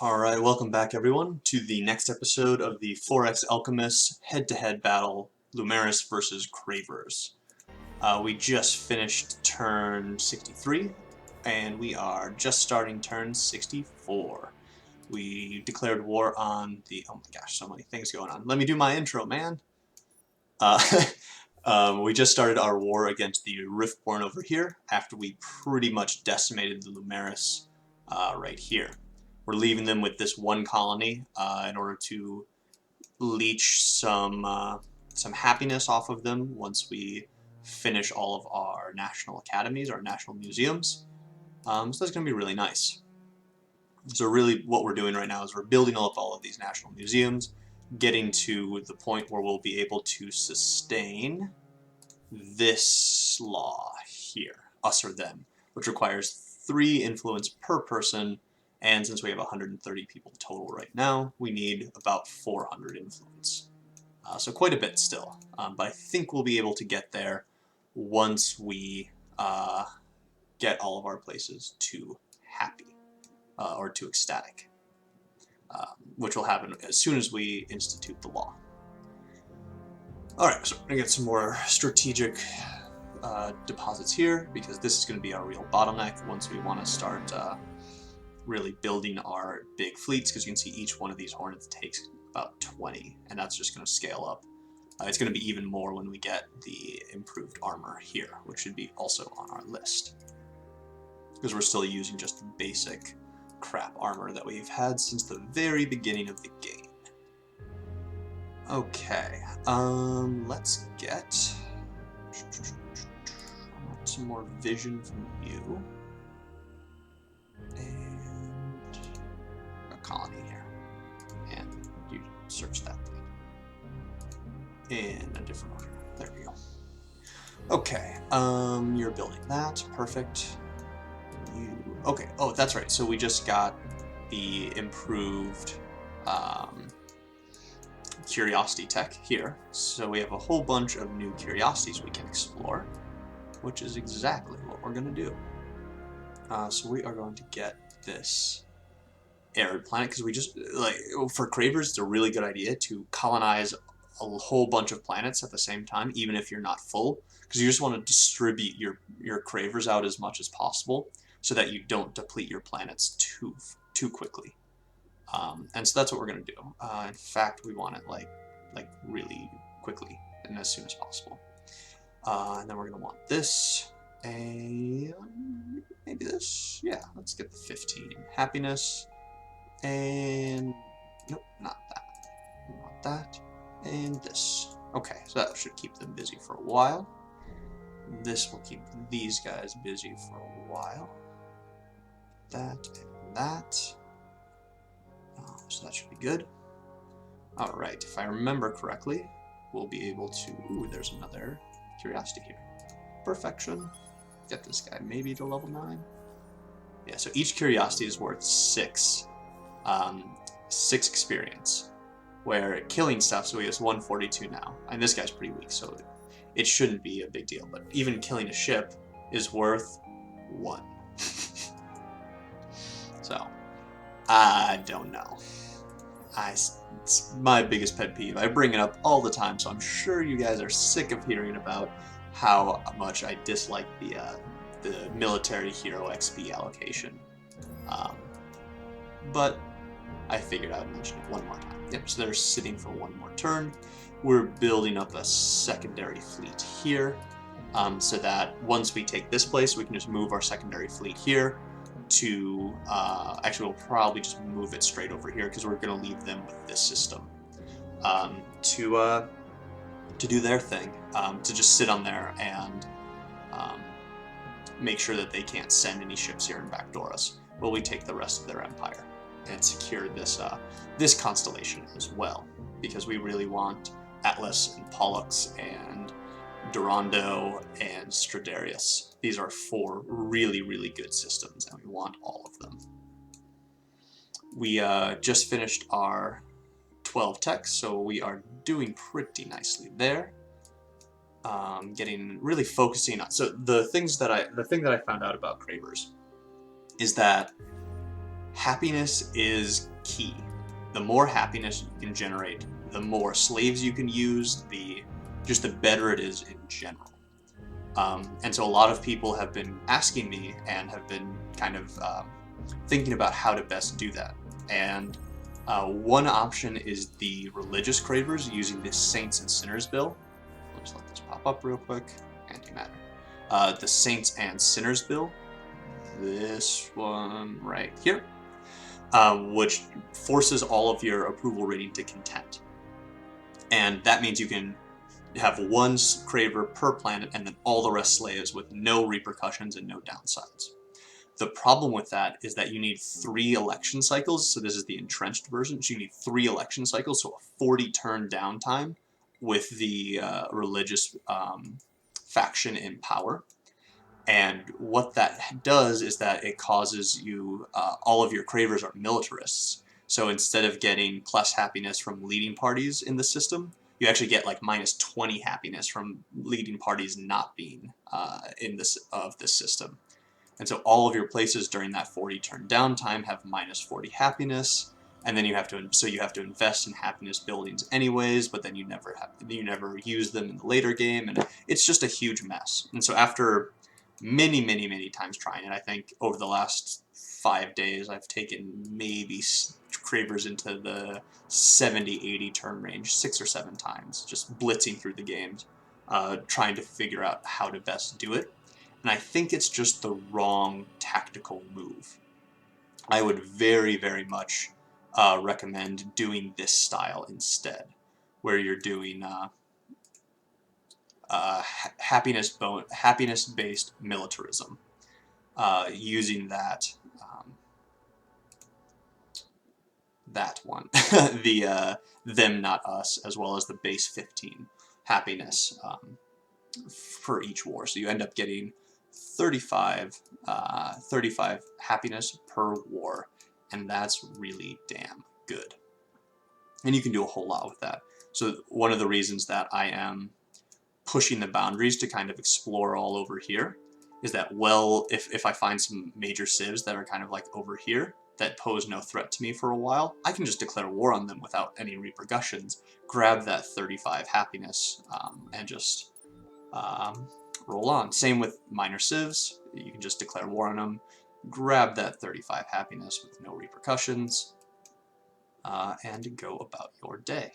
Alright, welcome back everyone to the next episode of the 4X Alchemist head-to-head battle, Lumeris versus Cravers. We just finished turn 63, and we are just starting turn 64. We declared war on the... oh my gosh, so many things going on. Let me do my intro, man! We just started our war against the Riftborn over here, after we pretty much decimated the Lumeris right here. We're leaving them with this one colony in order to leech some happiness off of them once we finish all of our national academies, our national museums. So that's going to be really nice. So really what we're doing right now is we're building up all of these national museums, getting to the point where we'll be able to sustain this law here, us or them, which requires 3 influence per person. And since we have 130 people total right now, we need about 400 influence. So quite a bit still. But I think we'll be able to get there once we get all of our places to happy, or to ecstatic, which will happen as soon as we institute the law. Alright, so we're going to get some more strategic deposits here, because this is going to be our real bottleneck once we want to start really building our big fleets, because you can see each one of these hornets takes about 20, and that's just going to scale up. It's going to be even more when we get the improved armor here, which should be also on our list, because we're still using just the basic crap armor that we've had since the very beginning of the game. Okay, let's get some more vision from you. And a colony here. And you search that thing. In a different order. There we go. Okay, you're building that. Perfect. Okay, oh, that's right. So we just got the improved curiosity tech here. So we have a whole bunch of new curiosities we can explore, which is exactly what we're going to do. So we are going to get this arid planet, because we just, like, for Cravers, it's a really good idea to colonize a whole bunch of planets at the same time, even if you're not full, because you just want to distribute your Cravers out as much as possible so that you don't deplete your planets too quickly. And so that's what we're going to do. In fact, we want it like really quickly and as soon as possible. And then we're going to want this. And maybe this. Yeah, let's get the 15 happiness. And nope, not that. We want that. And this. Okay, so that should keep them busy for a while. This will keep these guys busy for a while. That and that. So that should be good. Alright, if I remember correctly, we'll be able to... ooh, there's another curiosity here. Perfection. Get this guy maybe to level 9. Yeah, so each curiosity is worth 6 experience. Where killing stuff, so he has 142 now. And this guy's pretty weak, so it shouldn't be a big deal. But even killing a ship is worth 1. So, I don't know. It's my biggest pet peeve. I bring it up all the time, so I'm sure you guys are sick of hearing about how much I dislike the military hero XP allocation. But I figured I would mention it one more time. Yep, so they're sitting for one more turn. We're building up a secondary fleet here, so that once we take this place, we can just move our secondary fleet here to, actually we'll probably just move it straight over here, because we're going to leave them with this system to do their thing, to just sit on there and make sure that they can't send any ships here and backdoor us while we take the rest of their empire and secure this this constellation as well, because we really want Atlas and Pollux and Durando and Stradarius. These are 4 really, really good systems, and we want all of them. We just finished our 12 tech, so we are doing pretty nicely there. Really focusing on... so the thing that I found out about Cravers is that happiness is key. The more happiness you can generate, the more slaves you can use, just the better it is in general. And so a lot of people have been asking me and have been kind of thinking about how to best do that. And one option is the religious cravers using the Saints and Sinners bill. Let's let this pop up real quick. Antimatter. The Saints and Sinners bill. This one right here. Which forces all of your approval rating to content. And that means you can have one Craver per planet and then all the rest slaves with no repercussions and no downsides. The problem with that is that you need 3 election cycles, so this is the entrenched version, so you need 3 election cycles, so a 40-turn downtime with the religious faction in power. And what that does is that it causes you, all of your Cravers are militarists, so instead of getting plus happiness from leading parties in the system, you actually get like minus 20 happiness from leading parties not being in this system. And so all of your places during that 40-turn downtime have minus 40 happiness, and then you have to invest in happiness buildings anyways, but then you never use them in the later game, and it's just a huge mess. And so after many times trying it, I think over the last 5 days I've taken maybe Cravers into the 70-80 turn range 6 or 7 times, just blitzing through the games, trying to figure out how to best do it. And I think it's just the wrong tactical move. I would very much recommend doing this style instead, where you're doing happiness-based militarism, using that one, the them not us, as well as the base 15 happiness for each war. So you end up getting 35 happiness per war, and that's really damn good. And you can do a whole lot with that. So one of the reasons that I am pushing the boundaries to kind of explore all over here is that, well, if I find some major civs that are kind of like over here that pose no threat to me for a while, I can just declare war on them without any repercussions, grab that 35 happiness, and just roll on. Same with minor civs, you can just declare war on them, grab that 35 happiness with no repercussions, and go about your day.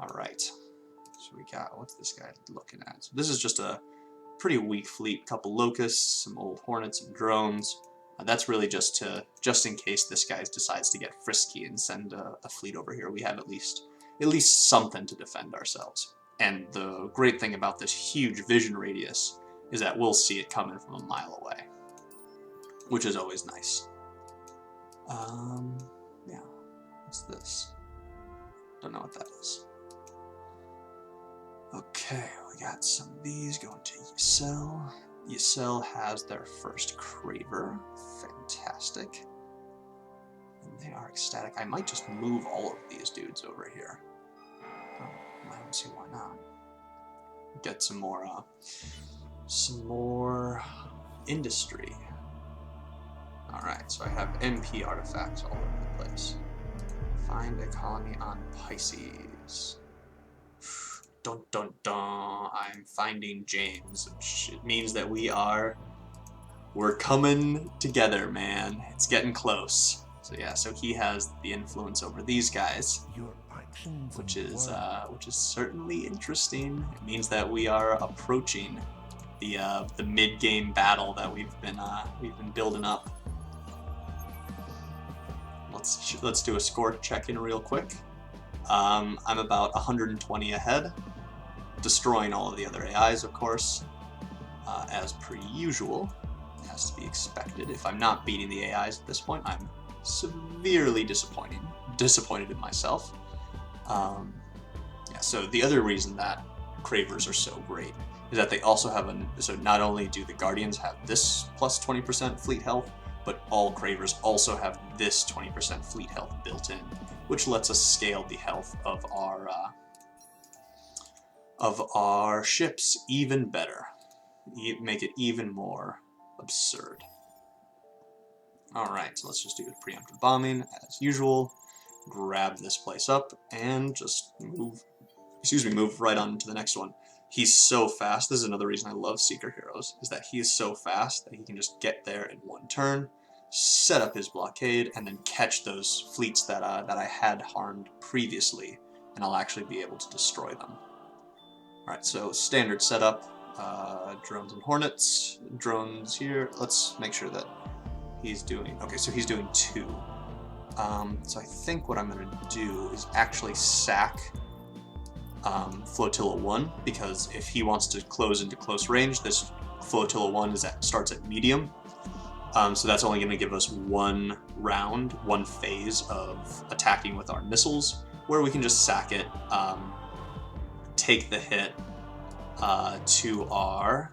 Alright, so we got, what's this guy looking at? So this is just a pretty weak fleet, couple locusts, some old hornets and drones. That's really just in case this guy decides to get frisky and send a fleet over here. We have at least something to defend ourselves. And the great thing about this huge vision radius is that we'll see it coming from a mile away, which is always nice. Yeah, what's this? Don't know what that is. Okay, we got some of these going to Ysel. Ysel has their first Craver. Fantastic. And they are ecstatic. I might just move all of these dudes over here. Oh, I don't see why not. Get some more industry. Alright, so I have MP artifacts all over the place. Find a colony on Pisces. Dun dun dun, I'm finding James, which means that we're coming together, man. It's getting close. So yeah, so he has the influence over these guys, which is certainly interesting. It means that we are approaching the mid-game battle that we've been building up. Let's do a score check-in real quick. I'm about 120 ahead, destroying all of the other AIs, of course, as per usual. It has to be expected. If I'm not beating the AIs at this point, I'm severely disappointed in myself. Yeah, so the other reason that Cravers are so great is that they also have so not only do the Guardians have this plus 20% fleet health, but all Cravers also have this 20% fleet health built in, which lets us scale the health of our ships even better, make it even more absurd. Alright, so let's just do the preemptive bombing as usual. Grab this place up and just move, move right on to the next one. He's so fast. This is another reason I love Seeker Heroes, is that he is so fast that he can just get there in one turn, set up his blockade, and then catch those fleets that I had harmed previously, and I'll actually be able to destroy them. Alright, so standard setup, drones and hornets, drones here. Let's make sure that he's doing, okay, so he's doing 2. So I think what I'm going to do is actually sack Flotilla 1, because if he wants to close into close range, this Flotilla 1 starts at medium. So that's only going to give us one round, one phase of attacking with our missiles, where we can just sack it, take the hit to our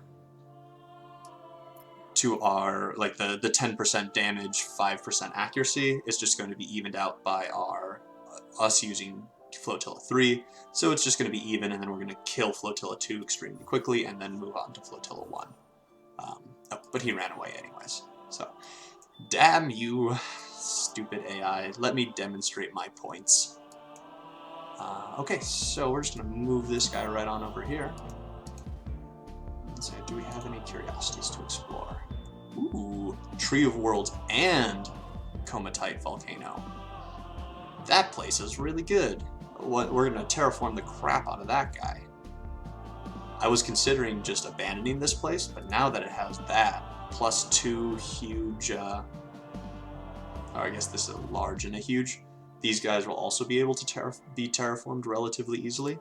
like the 10% damage, 5% accuracy is just going to be evened out by us using Flotilla 3, so it's just going to be even, and then we're going to kill Flotilla 2 extremely quickly, and then move on to Flotilla 1. Oh, but he ran away anyways, so damn you, stupid AI, let me demonstrate my points. Okay, so we're just going to move this guy right on over here. Let's say, do we have any curiosities to explore? Ooh, Tree of Worlds and Comatite Volcano. That place is really good. We're going to terraform the crap out of that guy. I was considering just abandoning this place, but now that it has that, plus 2 huge, or I guess this is a large and a huge, these guys will also be able to be terraformed relatively easily.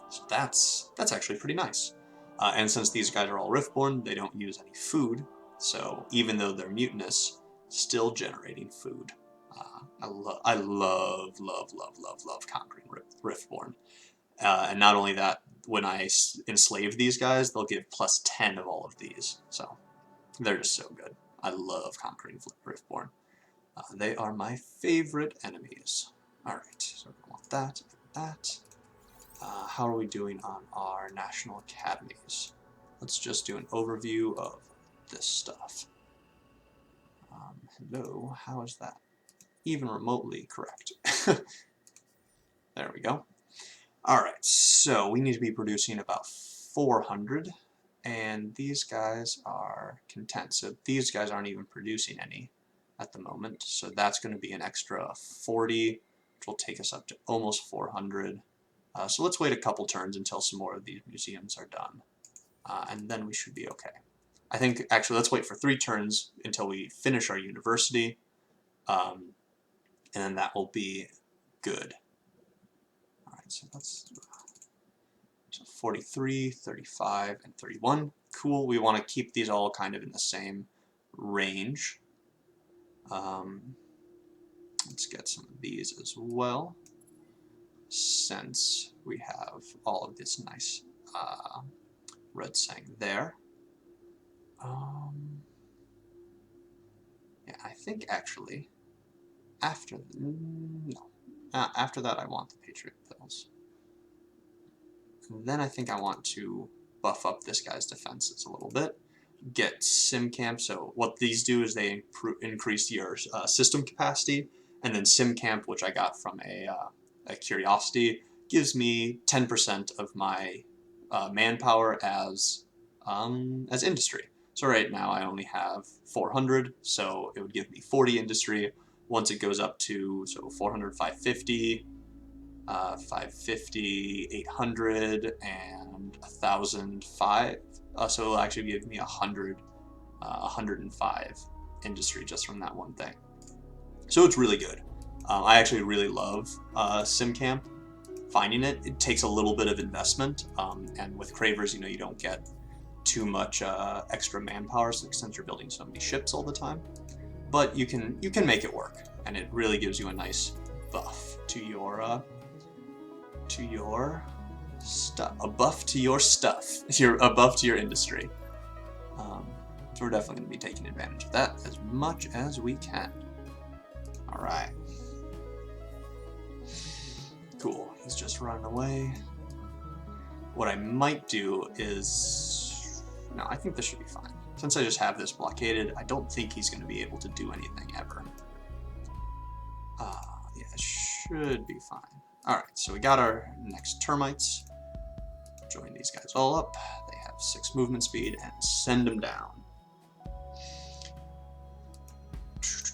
So that's actually pretty nice. And since these guys are all Riftborn, they don't use any food, so even though they're mutinous, still generating food. I love conquering Riftborn. And not only that, when I enslave these guys, they'll give plus 10 of all of these, so they're just so good. I love conquering Riftborn. They are my favorite enemies. Alright, so we want that, that. How are we doing on our national academies? Let's just do an overview of this stuff. Hello, how is that even remotely correct? There we go. Alright, so we need to be producing about 400, and these guys are content. So these guys aren't even producing any at the moment, so that's going to be an extra 40, which will take us up to almost 400. So let's wait a couple turns until some more of these museums are done, and then we should be okay. I think, actually, let's wait for 3 turns until we finish our university, and then that will be good. Alright, so let's so 43, 35, and 31. Cool, we want to keep these all kind of in the same range. Let's get some of these as well, since we have all of this nice red sang there. Yeah, I think actually after after that I want the Patriot Pills. And then I think I want to buff up this guy's defenses a little bit. Get Sim Camp. So what these do is they increase your system capacity, and then Sim Camp, which I got from a curiosity, gives me 10% of my manpower as industry. So right now I only have 400, so it would give me 40 industry. Once it goes up to 400, 550, 550, 800, and 1,005. So it'll actually give me 105 industry just from that one thing. So it's really good. I actually really love SimCamp. Finding it takes a little bit of investment, and with Cravers, you don't get too much extra manpower since you're building so many ships all the time. But you can make it work, and it really gives you a nice buff to your stuff, a buff to your stuff, a buff to your industry. So we're definitely going to be taking advantage of that as much as we can. All right. Cool. He's just running away. What I might do is, no, I think this should be fine. since I just have this blockaded, I don't think he's going to be able to do anything ever. Yeah, it should be fine. Alright, so we got our next termites. Join these guys all up. They have 6 movement speed, and send them down. So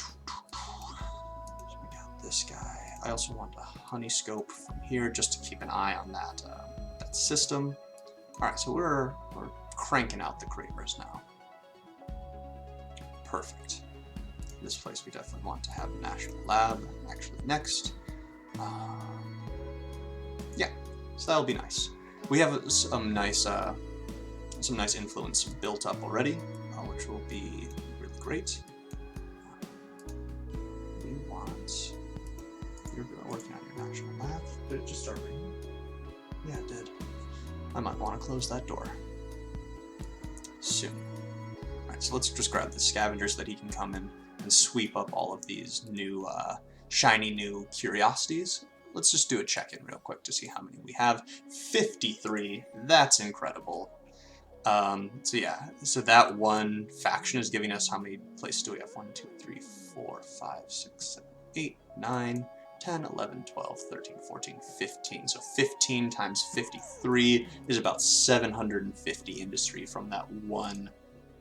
we got this guy. I also want a honey scope from here just to keep an eye on that that system. Alright, so we're cranking out the Cravers now. Perfect. This place we definitely want to have a national lab actually next. Yeah, so that'll be nice. We have some nice influence built up already, which will be really great. We want. You're working on your national lab. Did it just start raining? Yeah, it did. I might want to close that door soon. Alright, so let's just grab the scavenger so that he can come in and sweep up all of these new, shiny new curiosities. Let's just do a check-in real quick to see how many we have. 53, that's incredible. So yeah, so that one faction is giving us how many places do we have? 1, 2, 3, 4, 5, 6, 7, 8, 9, 10, 11, 12, 13, 14, 15. So 15 times 53 is about 750 industry from that one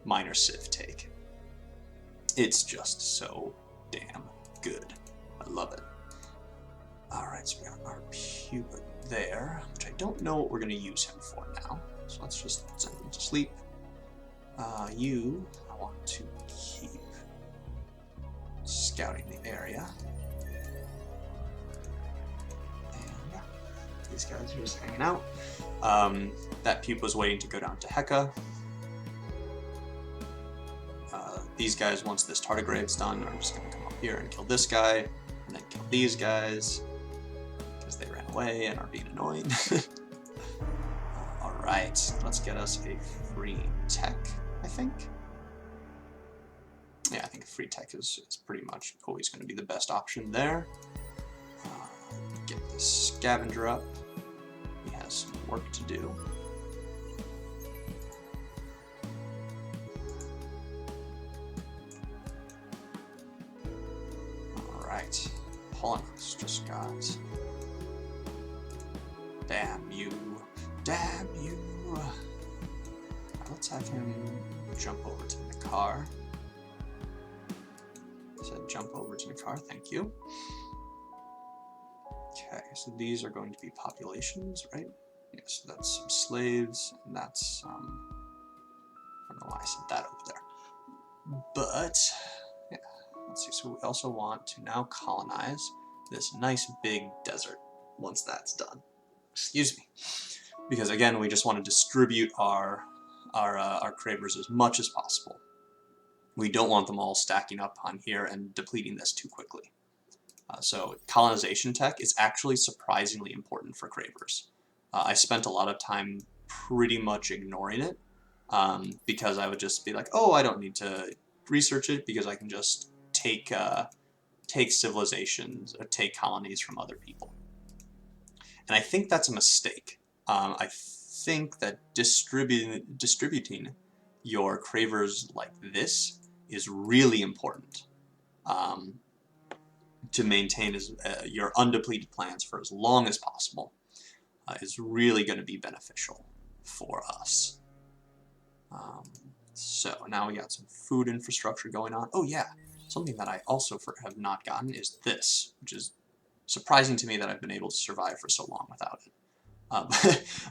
minor civ take. It's just so damn good. I love it. Alright, so we got our pupa there, which I don't know what we're going to use him for now. So let's just send him to sleep. You, I want to keep scouting the area. And yeah, these guys are just hanging out. That pupa's waiting to go down to Heka. These guys, once this tardigrade's done, are just going to come up here and kill this guy, and then kill these guys, because they ran away and are being annoying. Alright, let's get us a free tech, I think. Yeah, I think a free tech is pretty much always going to be the best option there. Get this scavenger up. He has some work to do. Alright, Pollinux just got... Damn you. Damn you. Let's have him jump over to the car. I said jump over to the car, thank you. Okay, so these are going to be populations, right? Yes, so that's some slaves, and that's I don't know why I said that over there. But, yeah, let's see, so we also want to now colonize this nice big desert once that's done. Excuse me. Because again, we just want to distribute our Cravers as much as possible. We don't want them all stacking up on here and depleting this too quickly. So colonization tech is actually surprisingly important for Cravers. I spent a lot of time pretty much ignoring it because I would just be like, oh, I don't need to research it because I can just take civilizations or take colonies from other people. And I think that's a mistake. I think that distributing your Cravers like this is really important to maintain your undepleted plants for as long as possible. Is really going to be beneficial for us. So now we got some food infrastructure going on. Oh yeah, something that I also have not gotten is this, which is surprising to me that I've been able to survive for so long without it.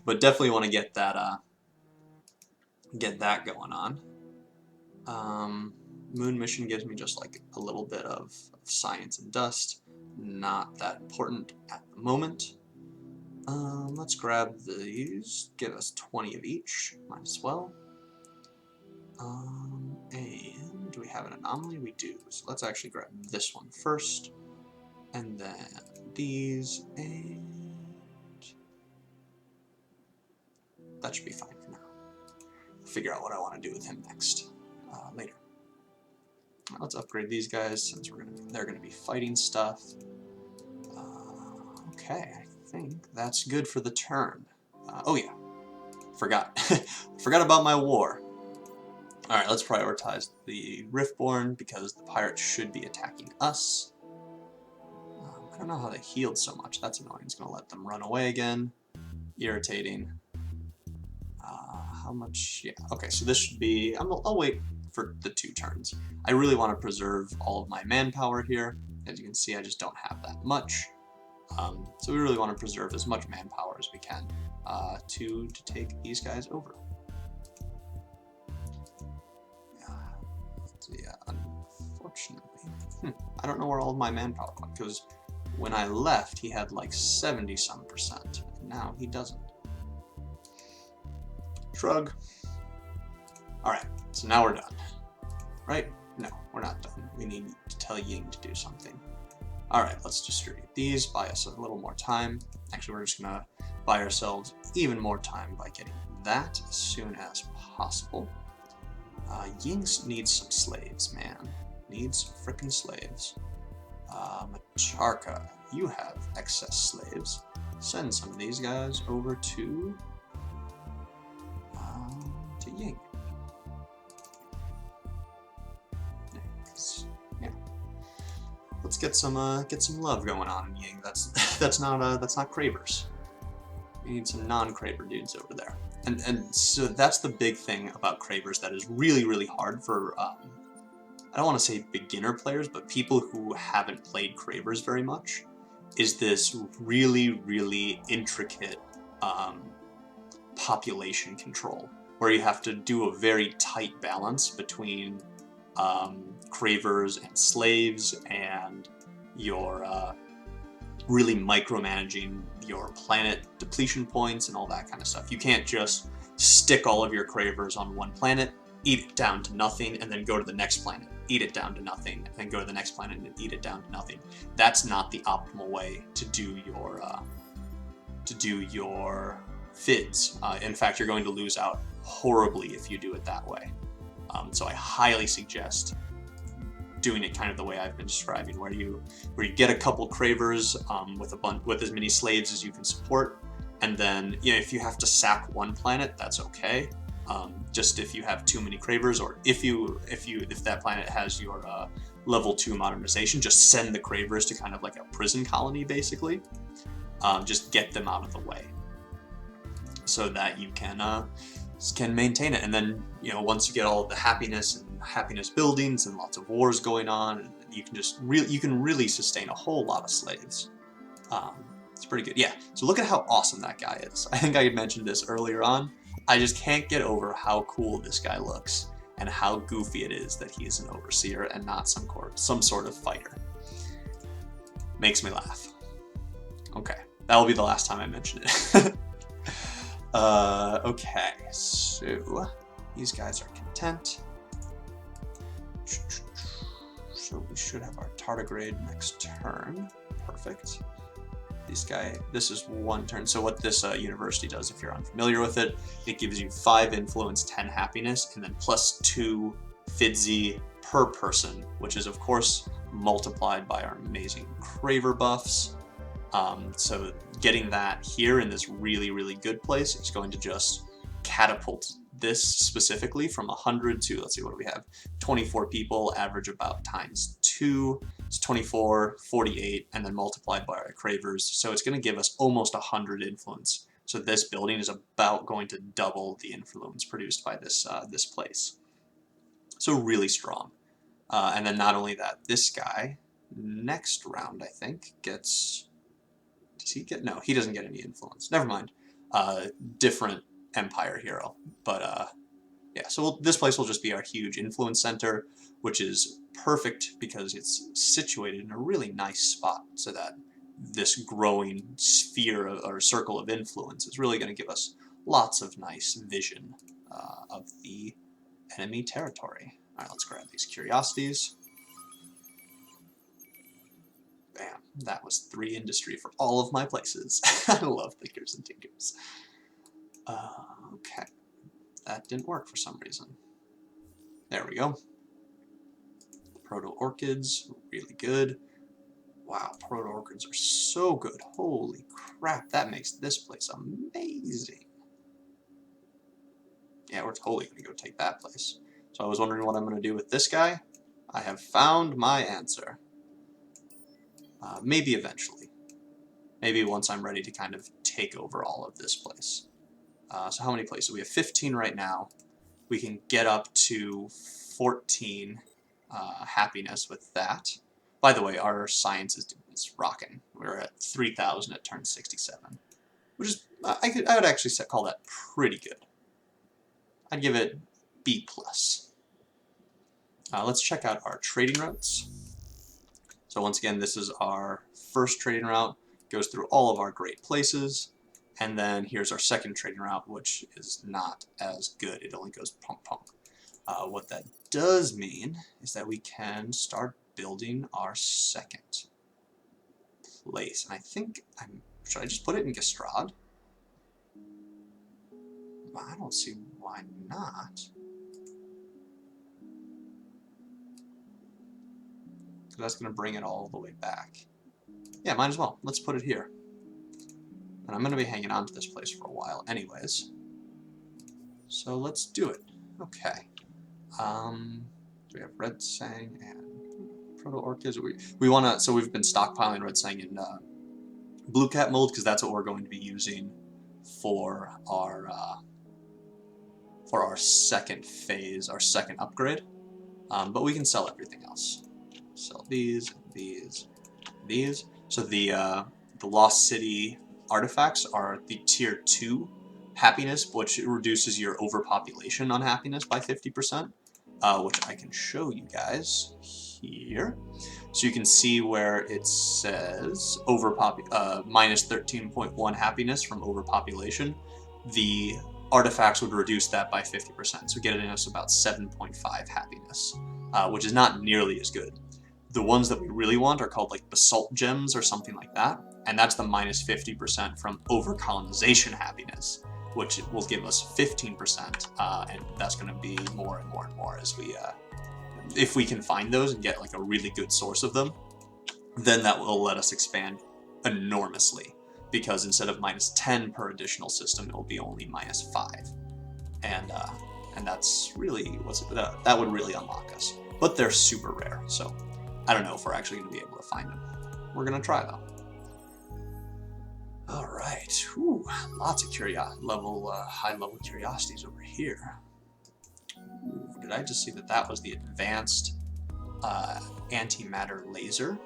But definitely want to get that going on. Moon mission gives me just like a little bit of science and dust. Not that important at the moment. Let's grab these. Give us 20 of each. Might as well. And do we have an anomaly? We do. So let's actually grab this one first. And then these, and that should be fine for now. I'll figure out what I want to do with him next, later. Let's upgrade these guys since they're gonna be fighting stuff. Okay, I think that's good for the turn. Oh yeah, forgot. Forgot about my war. Alright, let's prioritize the Riftborn because the pirates should be attacking us. I don't know how they healed so much. That's annoying. It's going to let them run away again. Irritating. How much? Yeah, okay, so this should be... I'll wait for the 2 turns. I really want to preserve all of my manpower here. As you can see, I just don't have that much. So we really want to preserve as much manpower as we can to take these guys over. Yeah, unfortunately. I don't know where all of my manpower went, because when I left, he had like 70-some%. Now he doesn't. Shrug. Alright, so now we're done. Right? No, we're not done. We need to tell Ying to do something. Alright, let's distribute these, buy us a little more time. Actually, we're just going to buy ourselves even more time by getting that as soon as possible. Ying needs some slaves, man. Needs some frickin' slaves. Macharka, you have excess slaves. Send some of these guys over to Ying. Yeah. Let's get some love going on in Ying. That's not Cravers. We need some non-Craver dudes over there. And so that's the big thing about Cravers that is really, really hard for, I don't want to say beginner players, but people who haven't played Cravers very much, is this really, really intricate population control, where you have to do a very tight balance between Cravers and slaves, and your really micromanaging your planet depletion points and all that kind of stuff. You can't just stick all of your Cravers on one planet, eat it down to nothing, and then go to the next planet, eat it down to nothing, and then go to the next planet and eat it down to nothing. That's not the optimal way to do your FIDs. In fact, you're going to lose out horribly if you do it that way. So I highly suggest doing it kind of the way I've been describing, where you get a couple Cravers with as many slaves as you can support, and then if you have to sack one planet, that's okay. Just if you have too many Cravers, or if that planet has your level 2 modernization, just send the Cravers to kind of like a prison colony, basically. Just get them out of the way, so that you can maintain it. And then once you get all of the happiness buildings and lots of wars going on, you can really sustain a whole lot of slaves. It's pretty good. Yeah, so look at how awesome that guy is. I think I had mentioned this earlier on. I just can't get over how cool this guy looks and how goofy it is that he's an overseer and not some sort of fighter. Makes me laugh. Okay, that'll be the last time I mention it. Okay, so these guys are content. So we should have our tardigrade next turn. Perfect. This is 1 turn. So what this university does, if you're unfamiliar with it, it gives you 5 influence, 10 happiness, and then plus 2 Fidzy per person, which is of course multiplied by our amazing Craver buffs. So getting that here in this really, really good place is going to just catapult this specifically from 100 to, let's see, what do we have? 24 people, average about times 2. It's 24, 48, and then multiplied by our Cravers. So it's going to give us almost 100 influence. So this building is about going to double the influence produced by this place. So really strong. And then not only that, this guy, next round, I think, gets... Does he get? No, he doesn't get any influence. Never mind. Different Empire hero. But yeah, so this place will just be our huge influence center, which is perfect because it's situated in a really nice spot, so that this growing sphere or circle of influence is really going to give us lots of nice vision of the enemy territory. All right, let's grab these curiosities. Bam, that was 3 industry for all of my places. I love thinkers and tinkers. Okay, that didn't work for some reason. There we go. Proto-orchids, really good. Wow, proto-orchids are so good. Holy crap, that makes this place amazing. Yeah, we're totally going to go take that place. So I was wondering what I'm going to do with this guy. I have found my answer. Maybe eventually. Maybe once I'm ready to kind of take over all of this place. So how many places? We have 15 right now. We can get up to 14 happiness with that. By the way, our science is rocking. We're at 3,000 at turn 67. Which is, I would actually call that pretty good. I'd give it B+. Let's check out our trading routes. So once again, this is our first trading route. Goes through all of our great places. And then here's our second trading route, which is not as good. It only goes punk. What that does mean is that we can start building our second place. And I think should I just put it in Gastrad? I don't see why not. Because that's going to bring it all the way back. Yeah, might as well. Let's put it here. And I'm going to be hanging on to this place for a while anyways. So let's do it. Okay. We have Red Sang and Proto-Orchids. We want to, so we've been stockpiling Red Sang in Blue Cat mold because that's what we're going to be using for our second phase, our second upgrade. But we can sell everything else. Sell these. So the Lost City artifacts are the tier 2 happiness, which reduces your overpopulation on happiness by 50%, which I can show you guys here. So you can see where it says minus 13.1 happiness from overpopulation. The artifacts would reduce that by 50%, so getting us about 7.5 happiness, which is not nearly as good. The ones that we really want are called like basalt gems or something like that, and that's the minus 50% from overcolonization happiness, which will give us 15%, and that's going to be more and more as we, if we can find those and get like a really good source of them, then that will let us expand enormously, because instead of minus 10 per additional system, it will be only minus 5, and that's really that would really unlock us. But they're super rare, so I don't know if we're actually going to be able to find them. We're going to try, though. All right. Ooh, lots of high-level curiosities over here. Ooh, did I just see that was the advanced antimatter laser?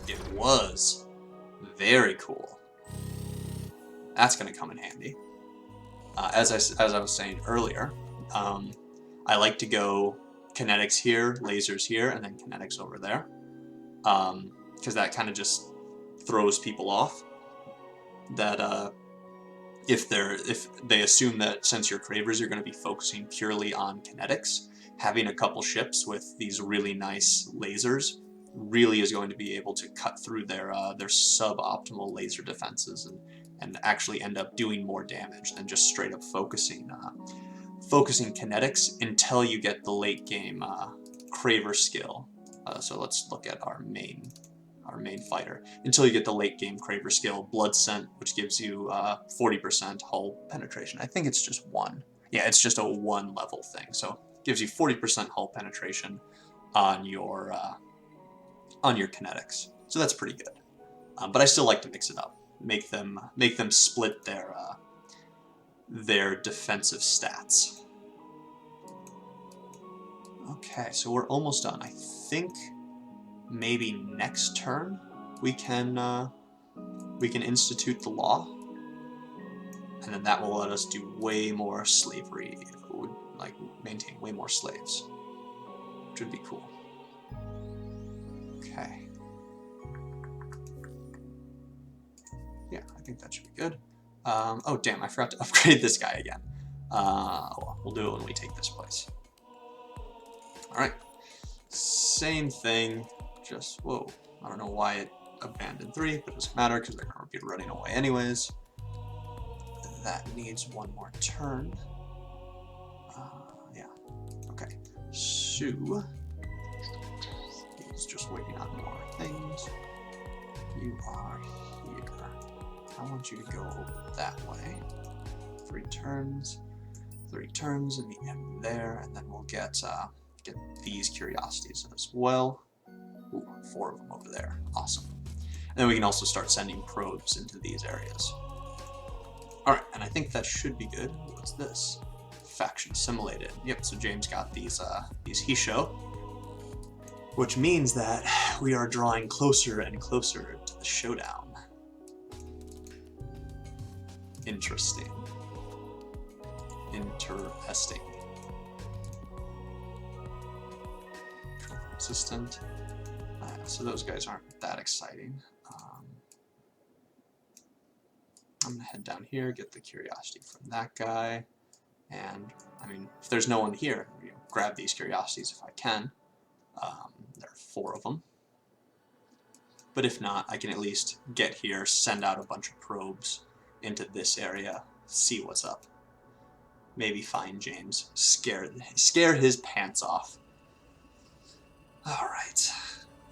It was. Very cool. That's going to come in handy. As I was saying earlier, I like to go kinetics here, lasers here, and then kinetics over there, because that kind of just throws people off. That if they assume that since you're Cravers, you're going to be focusing purely on kinetics, having a couple ships with these really nice lasers really is going to be able to cut through their suboptimal laser defenses and actually end up doing more damage than just straight up focusing kinetics until you get the late game Craver skill. So let's look at our main fighter. Until you get the late game Craver skill, Blood Scent, which gives you 40% hull penetration. I think it's just 1. Yeah, it's just a 1 level thing. So it gives you 40% hull penetration on your kinetics. So that's pretty good. But I still like to mix it up. Make them split their defensive stats. Okay, so we're almost done. I think maybe next turn we can institute the law, and then that will let us do way more slavery, like maintain way more slaves, which would be cool. Okay. Yeah, I think that should be good. Oh damn, I forgot to upgrade this guy again. We'll do it when we take this place. Alright. Same thing, just, whoa. I don't know why it abandoned 3, but it doesn't matter because they're going to be running away anyways. That needs 1 more turn. Yeah. Okay. So, he's just waiting on more things. You are here. I want you to go over that way. 3 turns. 3 turns and meet him there, and then we'll get these curiosities as well. Ooh, 4 of them over there. Awesome. And then we can also start sending probes into these areas. Alright, and I think that should be good. What's this? Faction assimilated. Yep, so James got these H2H, which means that we are drawing closer and closer to the showdown. Interesting. Interesting. Assistant. So those guys aren't that exciting. I'm gonna head down here, get the curiosity from that guy, and I mean, if there's no one here, grab these curiosities if I can. There are 4 of them. But if not, I can at least get here, send out a bunch of probes into this area, see what's up. Maybe find James, scare his pants off. Alright.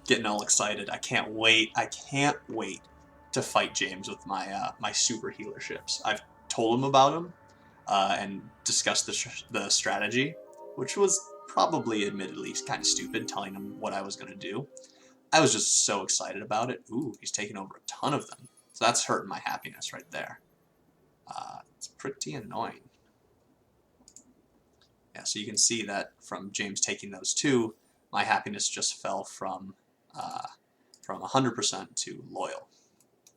Getting all excited. I can't wait. I can't wait to fight James with my my super healer ships. I've told him about them and discussed the strategy, which was probably admittedly kind of stupid, telling him what I was going to do. I was just so excited about it. Ooh, he's taking over a ton of them. So that's hurting my happiness right there. It's pretty annoying. Yeah, so you can see that from James taking those 2, my happiness just fell from 100% to loyal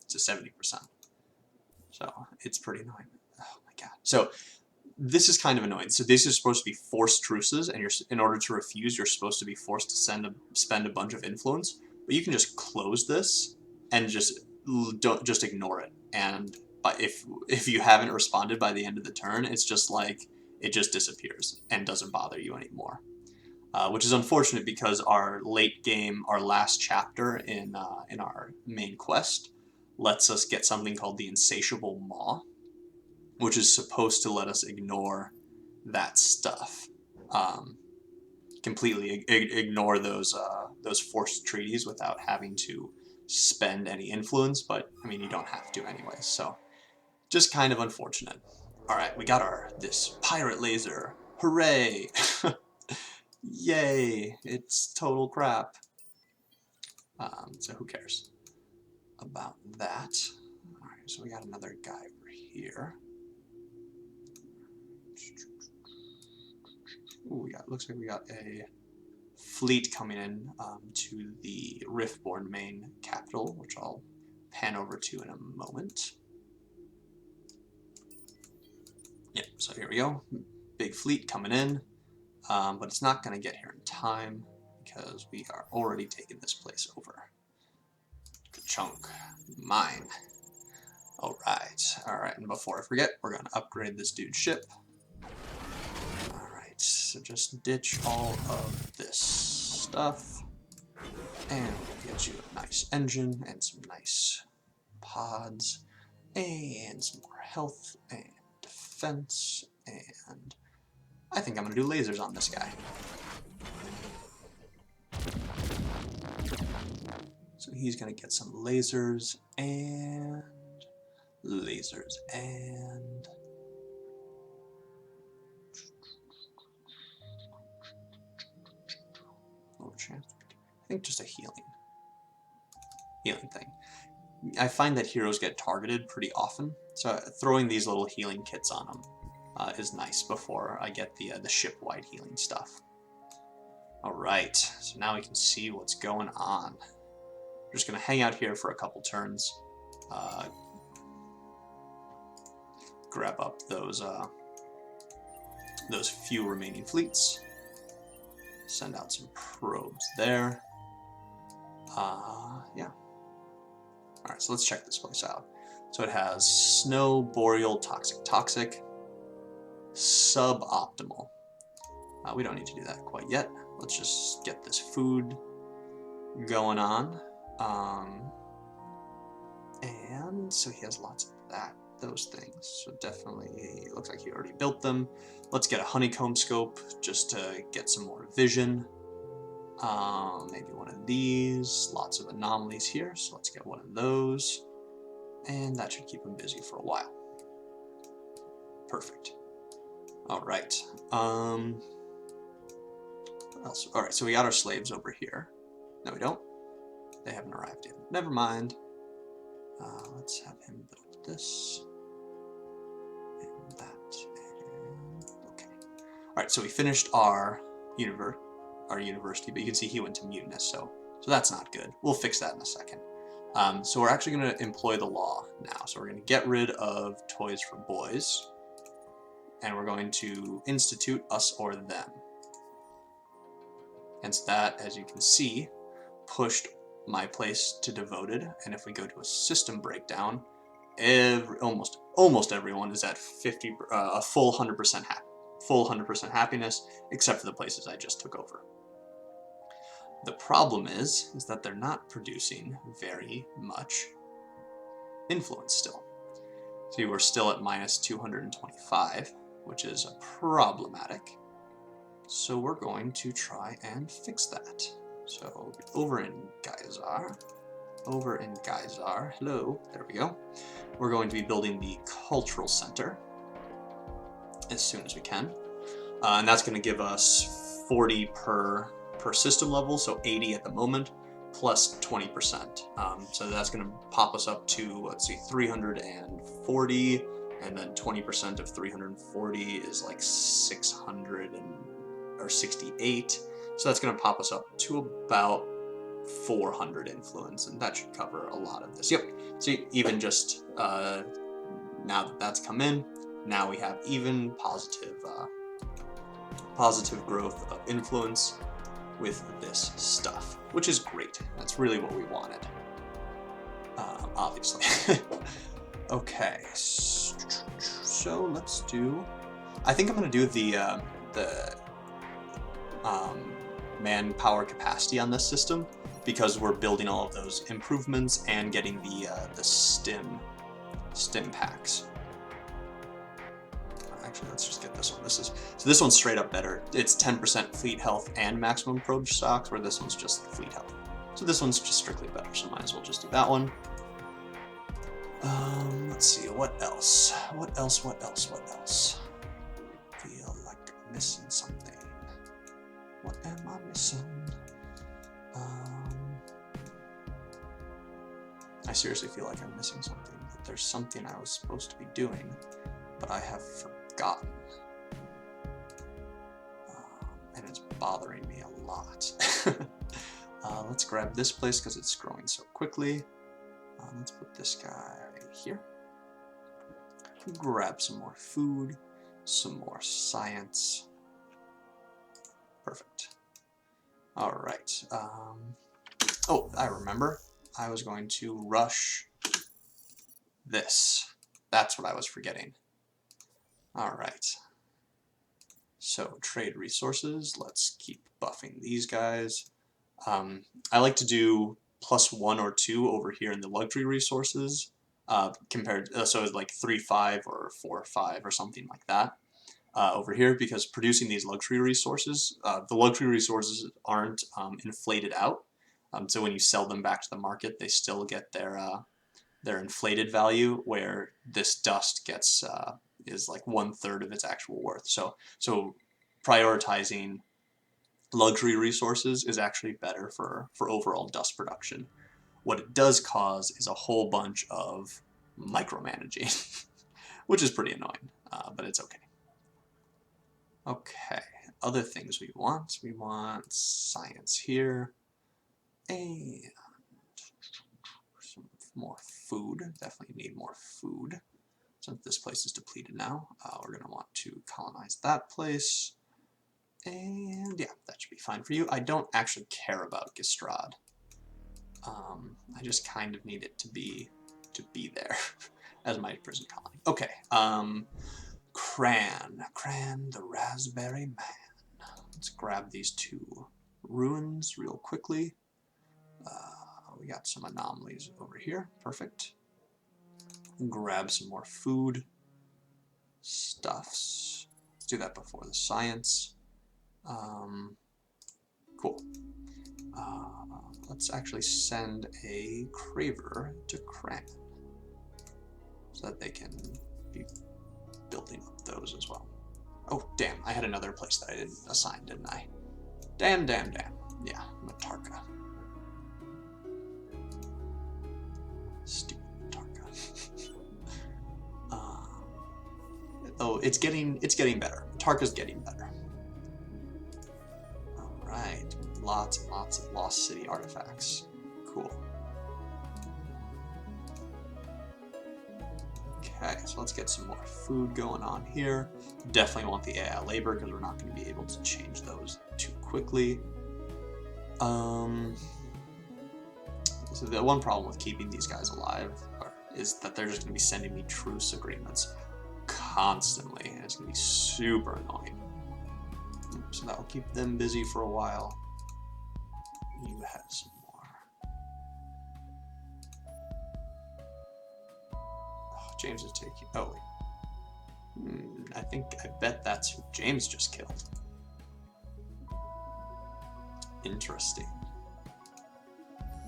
to 70%. So it's pretty annoying. Oh my god. So this is kind of annoying. So these are supposed to be forced truces, and in order to refuse, you're supposed to be forced to spend a bunch of influence. But you can just close this and just ignore it. And if you haven't responded by the end of the turn, it's just like it just disappears and doesn't bother you anymore. Which is unfortunate because our late game, our last chapter in our main quest, lets us get something called the Insatiable Maw, which is supposed to let us ignore that stuff, completely ignore those forced treaties without having to spend any influence. But I mean, you don't have to anyway, so just kind of unfortunate. All right, we got this pirate laser. Hooray! Yay! It's total crap. So who cares about that? All right, so we got another guy over here. Ooh, looks like we got a fleet coming in to the Riftborn main capital, which I'll pan over to in a moment. Yep, so here we go. Big fleet coming in, but it's not going to get here in time because we are already taking this place over. Chunk. Mine. Alright, and before I forget, we're going to upgrade this dude's ship. Alright, so just ditch all of this stuff, and we'll get you a nice engine, and some nice pods, and some more health, and defense, and I think I'm going to do lasers on this guy. So he's going to get some lasers, and lasers, and I think just a healing thing. I find that heroes get targeted pretty often, so throwing these little healing kits on them is nice before I get the ship-wide healing stuff. Alright, so now we can see what's going on. We're just going to hang out here for a couple turns, grab up those few remaining fleets, send out some probes there. Yeah. Alright, so let's check this place out. So it has snow, boreal, toxic, suboptimal. We don't need to do that quite yet. Let's just get this food going on. And so he has lots of those things. So definitely, it looks like he already built them. Let's get a honeycomb scope just to get some more vision. Maybe one of these. Lots of anomalies here, so let's get one of those. And that should keep him busy for a while. Perfect. All right. What else? All right, so we got our slaves over here. No, we don't. They haven't arrived yet. Never mind. Let's have him build this and that. And okay. All right, so we finished our university, but you can see he went to mutinous, so that's not good. We'll fix that in a second. So we're actually going to employ the law now. So we're going to get rid of toys for boys, and we're going to institute us or them. And so that, as you can see, pushed my place to devoted. And if we go to a system breakdown, almost everyone is at a full 100% full 100% happiness, except for the places I just took over. The problem is that they're not producing very much influence still. See, we're still at minus 225, which is problematic. So we're going to try and fix that. So over in Geysar, hello, there we go. We're going to be building the cultural center as soon as we can. And that's going to give us 40 per system level, so 80 at the moment, plus 20%. So that's going to pop us up to, let's see, 340, and then 20% of 340 is like 668. So that's going to pop us up to about 400 influence, and that should cover a lot of this. Yep. So even just now that that's come in, now we have even positive growth of influence with this stuff, which is great. That's really what we wanted, obviously. Okay, so let's do. I think I'm gonna do the manpower capacity on this system because we're building all of those improvements and getting the stim packs. Actually, let's just get this one. So this one's straight up better. It's 10% fleet health and maximum probe stocks, where this one's just fleet health. So this one's just strictly better, so might as well just do that one. Let's see, what else? What else? Feel like I'm missing something. What am I missing? I seriously feel like I'm missing something, but there's something I was supposed to be doing, but I have forgotten. And it's bothering me a lot. Let's grab this place because it's growing so quickly. Let's put this guy right here. Grab some more food, some more science. Perfect. All right. Oh, I remember. I was going to rush this. That's what I was forgetting. All right. So trade resources. Let's keep buffing these guys. I like to do +1 or 2 over here in the luxury resources, so it's like 3-5 or 4-5 or something like that over here, because producing these luxury resources, the luxury resources aren't inflated out. So when you sell them back to the market, they still get their inflated value, where this dust gets is like 1/3 of its actual worth. So prioritizing luxury resources is actually better for overall dust production. What it does cause is a whole bunch of micromanaging, which is pretty annoying, but it's okay. Okay, other things we want science here, and some more food. Definitely need more food. Since this place is depleted now, we're going to want to colonize that place. And yeah, that should be fine for you. I don't actually care about Gistrad. I just kind of need it to be there as my prison colony. Okay, Cran, the Raspberry Man. Let's grab these 2 ruins real quickly. We got some anomalies over here. Perfect. Grab some more food stuffs. Let's do that before the science. Cool. Let's actually send a Craver to Cran so that they can be building up those as well. Oh, damn, I had another place that I didn't assign, didn't I? Damn. Yeah, Matarka. Stupid Matarka. Oh, it's getting better. Matarka's getting better. Alright, lots and lots of Lost City artifacts. Cool. Okay, so let's get some more food going on here. Definitely want the AI labor because we're not going to be able to change those too quickly. So the one problem with keeping these guys alive is that they're just going to be sending me truce agreements constantly, and it's going to be super annoying. So that will keep them busy for a while. You have some more. Oh, James is taking... Oh, wait. I bet that's who James just killed. Interesting.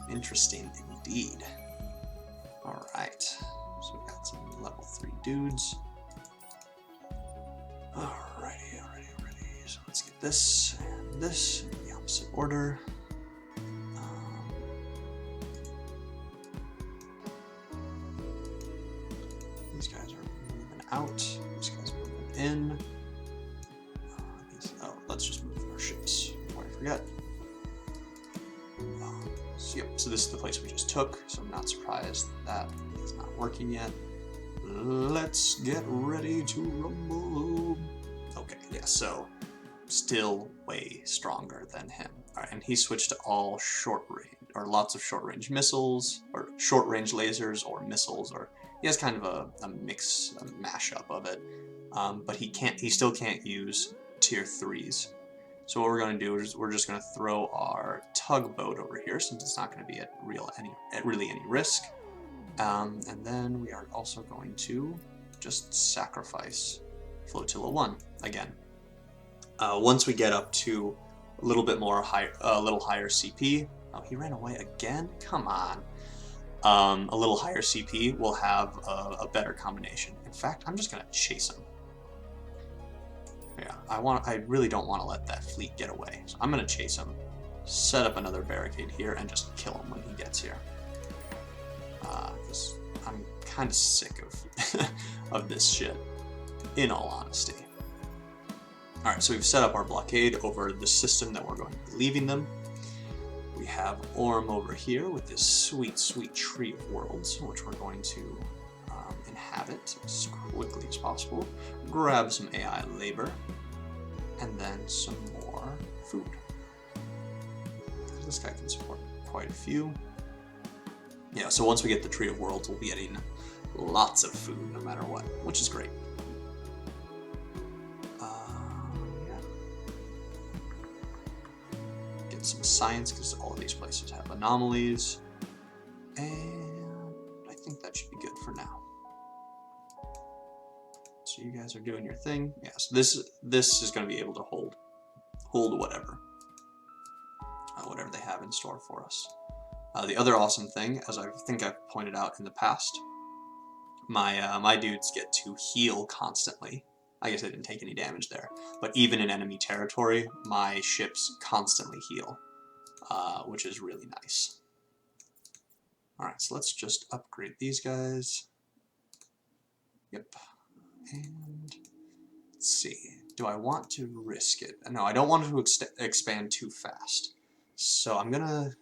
Interesting indeed. Alright. So we got some level 3 dudes. Alrighty. So let's get this and this in the opposite order. These guys are moving out. These guys are moving in. Let's just move our ships before I forget. So this is the place we just took, so I'm not surprised that is not working yet. Let's get ready to rumble. Okay, yeah, so still way stronger than him. Alright, and he switched to all short range, or lots of short range missiles, or short range lasers, or missiles, or he has kind of a mix, a mashup of it. But he still can't use tier 3s. So what we're going to do is we're just going to throw our tugboat over here, since it's not going to be at really any risk. And then we are also going to just sacrifice Flotilla 1 again. Once we get up to a little bit more a little higher CP. Oh, he ran away again? Come on. A little higher CP, we'll have a better combination. In fact, I'm just going to chase him. Yeah, I really don't want to let that fleet get away. So I'm going to chase him, set up another barricade here, and just kill him when he gets here. Because I'm kind of sick of, of this shit, in all honesty. Alright, so we've set up our blockade over the system that we're going to be leaving them. We have Orm over here with this sweet, sweet tree of worlds, which we're going to inhabit as quickly as possible. Grab some AI labor, and then some more food. This guy can support quite a few. Yeah, so once we get the tree of worlds, we'll be getting lots of food no matter what, which is great. Some science, because all of these places have anomalies, and I think that should be good for now. So you guys are doing your thing. Yeah, so this is going to be able to hold whatever they have in store for us. The other awesome thing, as I think I've pointed out in the past, my dudes get to heal constantly. I guess I didn't take any damage there, but even in enemy territory, my ships constantly heal, which is really nice. Alright, so let's just upgrade these guys. Yep. And let's see. Do I want to risk it? No, I don't want it to expand too fast. So I'm going to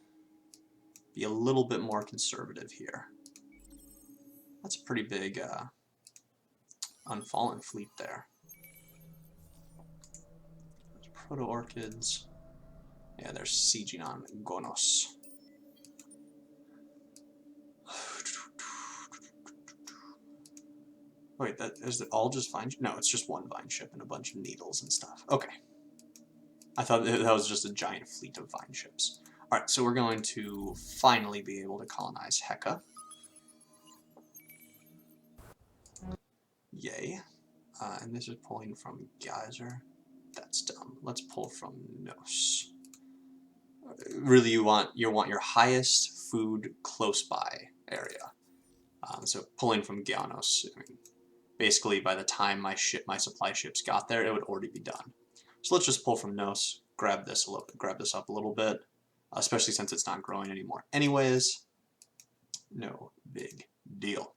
be a little bit more conservative here. That's a pretty big Unfallen fleet there. Proto-Orchids. Yeah, they're sieging on Gonos. Wait, is it all just vine? No, it's just one vine ship and a bunch of needles and stuff. Okay. I thought that was just a giant fleet of vine ships. Alright, so we're going to finally be able to colonize Heka. Yay. And this is pulling from Geyser. That's dumb. Let's pull from Nos. Really, you want your highest food close by area. So pulling from Gyanos, I mean, basically by the time my supply ships got there, it would already be done. So let's just pull from Nos, grab this up a little bit, especially since it's not growing anymore. Anyways, no big deal.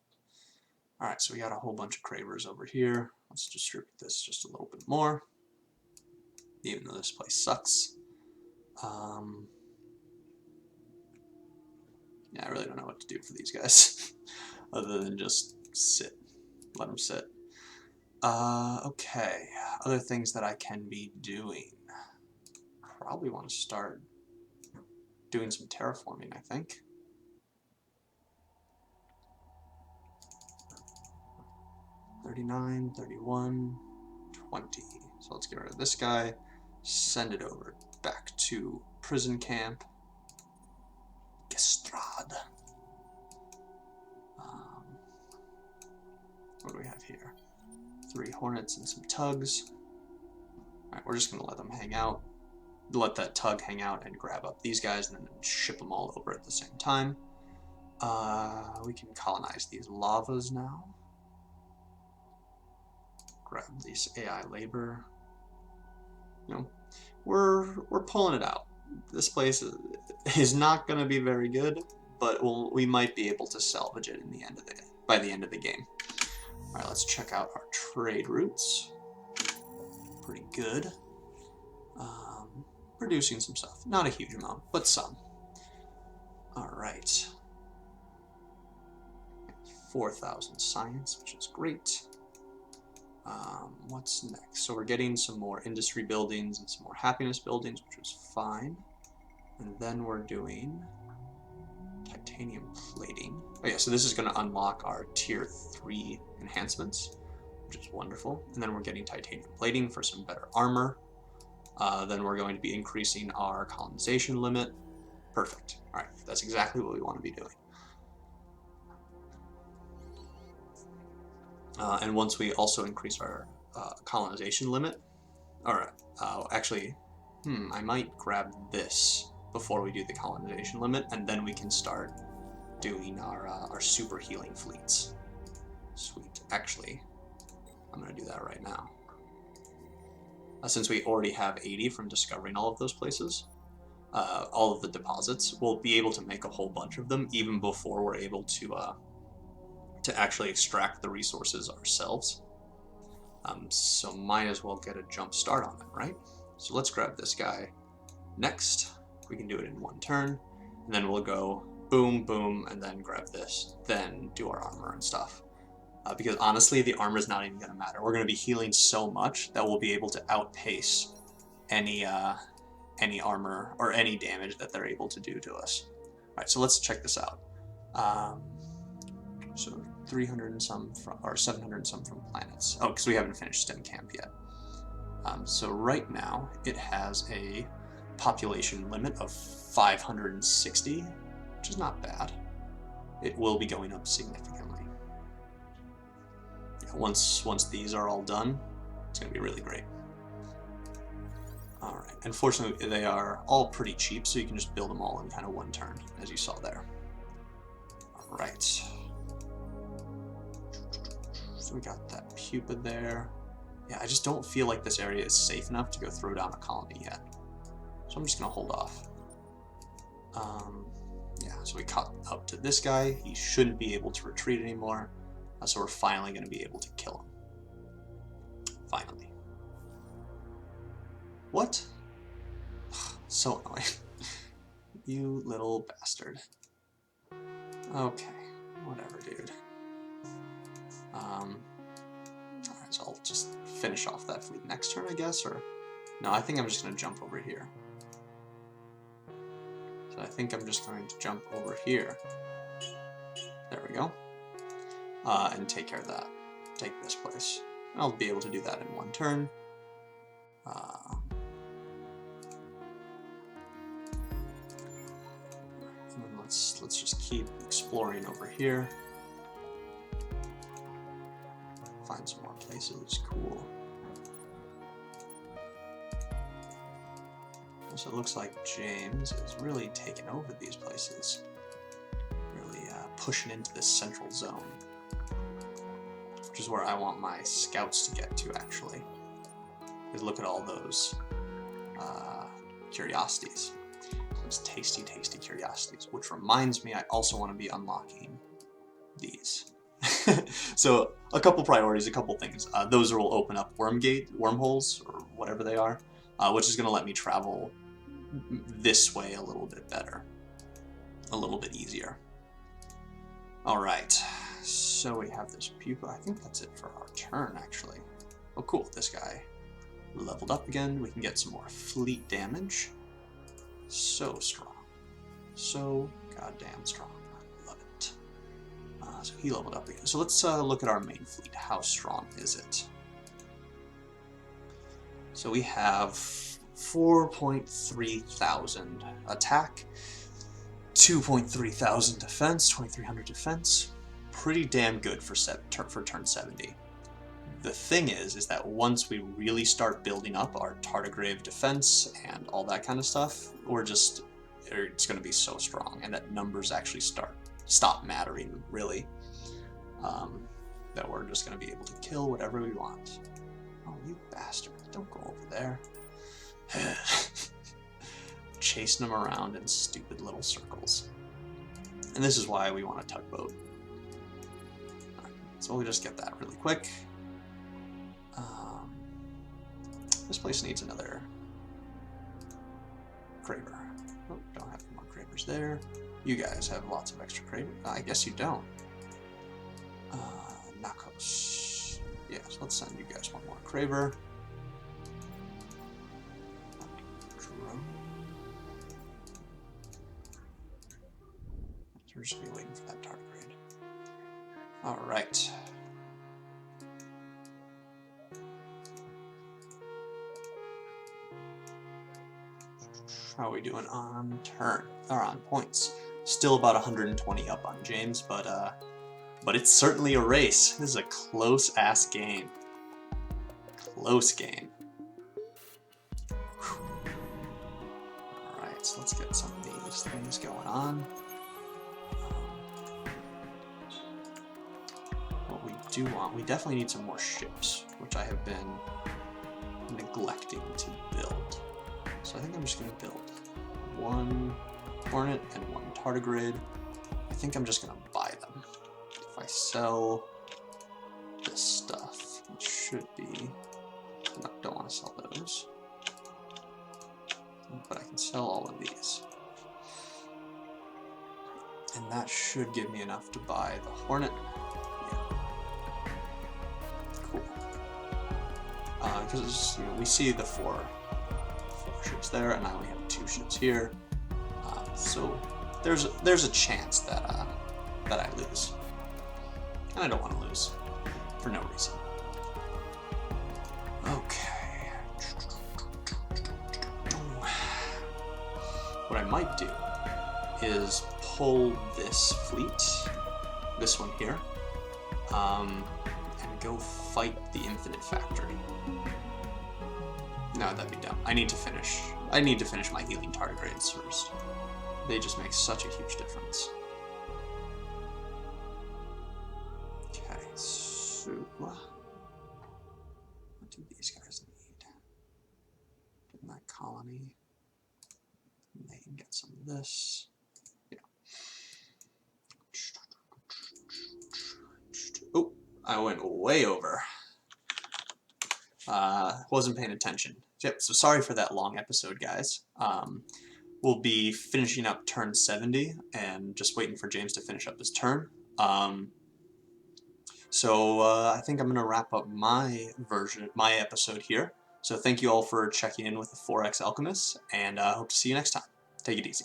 All right, so we got a whole bunch of Cravers over here. Let's distribute this just a little bit more, even though this place sucks. Yeah, I really don't know what to do for these guys, other than just sit, let them sit. Okay, other things that I can be doing. Probably want to start doing some terraforming, I think. $39, $31, $20. So let's get rid of this guy, send it over back to prison camp. Gestrad. What do we have here? 3 hornets and some tugs. Alright, we're just going to let them hang out. Let that tug hang out and grab up these guys and then ship them all over at the same time. We can colonize these lavas now. Grab these AI labor. You know, we're pulling it out. This place is not going to be very good, but we might be able to salvage it by the end of the game. All right, let's check out our trade routes. Pretty good. Producing some stuff. Not a huge amount, but some. All right. 4,000 science, which is great. What's next? So we're getting some more industry buildings and some more happiness buildings, which was fine. And then we're doing titanium plating. Oh yeah, so this is going to unlock our tier 3 enhancements, which is wonderful. And then we're getting titanium plating for some better armor. Then we're going to be increasing our colonization limit. Perfect. All right, that's exactly what we want to be doing. And once we also increase our colonization limit, or actually, I might grab this before we do the colonization limit, and then we can start doing our super healing fleets. Sweet. Actually, I'm going to do that right now. Since we already have 80 from discovering all of those places, all of the deposits, we'll be able to make a whole bunch of them even before we're able to actually extract the resources ourselves. So might as well get a jump start on it, right? So let's grab this guy next. We can do it in one turn, and then we'll go boom, boom, and then grab this, then do our armor and stuff. Because honestly, the armor is not even going to matter. We're going to be healing so much that we'll be able to outpace any armor or any damage that they're able to do to us. All right, so let's check this out. So 300 and some from, or 700 and some from planets. Oh, because we haven't finished STEM camp yet. So right now it has a population limit of 560, which is not bad. It will be going up significantly. Yeah, once these are all done, it's going to be really great. All right. Unfortunately, they are all pretty cheap, so you can just build them all in kind of one turn, as you saw there. All right. So we got that pupa there. Yeah, I just don't feel like this area is safe enough to go throw down a colony yet. So I'm just going to hold off. Yeah, so we caught up to this guy. He shouldn't be able to retreat anymore. So we're finally going to be able to kill him. Finally. What? So annoying. You little bastard. Okay, whatever, dude. Alright, so I'll just finish off that fleet next turn, I guess, or... No, I think I'm just going to jump over here. So I think I'm just going to jump over here. There we go. And take care of that. Take this place. I'll be able to do that in one turn. And then let's just keep exploring over here. Find some more places. Cool. So it looks like James is really taking over these places. Really pushing into this central zone. which is where I want my scouts to get to, actually. Is look at all those curiosities. Those tasty, tasty curiosities. Which reminds me, I also want to be unlocking these. So a couple priorities, a couple things. Those will open up wormholes, or whatever they are, which is going to let me travel this way a little bit better, a little bit easier. All right, so we have this pupa. I think that's it for our turn, actually. Oh, cool, this guy leveled up again. We can get some more fleet damage. So strong. So goddamn strong. I love it. So he leveled up again. So let's look at our main fleet. How strong is it? So we have 4.3 thousand attack, 2.3 thousand defense, 2,300 defense. Pretty damn good for turn 70. The thing is that once we really start building up our tardigrade defense and all that kind of stuff, it's going to be so strong, and that numbers actually stop mattering, really. That we're just going to be able to kill whatever we want. Oh, you bastard. Don't go over there. Chasing them around in stupid little circles. And this is why we want a tugboat. Right, so we'll just get that really quick. This place needs another Craver. Oh, don't have any more Cravers there. You guys have lots of extra Cravers. I guess you don't. Nakos. Yeah, so let's send you guys one more Craver. We're just gonna be waiting for that tardigrade. Alright. How are we doing on turn? Or on points? Still about 120 up on James, but it's certainly a race. This is a close-ass game. Close game. Alright, so let's get some of these things going on. What we do want, we definitely need some more ships, which I have been neglecting to build. So I think I'm just going to build one Hornet and one Tardigrade. I think I'm just going to buy them. If I sell this stuff, it should be... No, don't want to sell those. But I can sell all of these. And that should give me enough to buy the Hornet. Yeah. Cool. Because we see the four ships there, and I only have 2 ships here. So there's a chance that I lose. And I don't want to lose for no reason. Okay. What I might do is pull this fleet, this one here, and go fight the Infinite Factory. No, that'd be dumb. I need to finish my healing tardigrades first. They just make such a huge difference. Okay, so what do these guys need? In that colony, they can get some of this. Yeah. Oh, I went way over. Wasn't paying attention. Yep, so sorry for that long episode, guys. We'll be finishing up turn 70 and just waiting for James to finish up his turn. So I think I'm going to wrap up my episode here. So thank you all for checking in with the 4X Alchemist, and I hope to see you next time. Take it easy.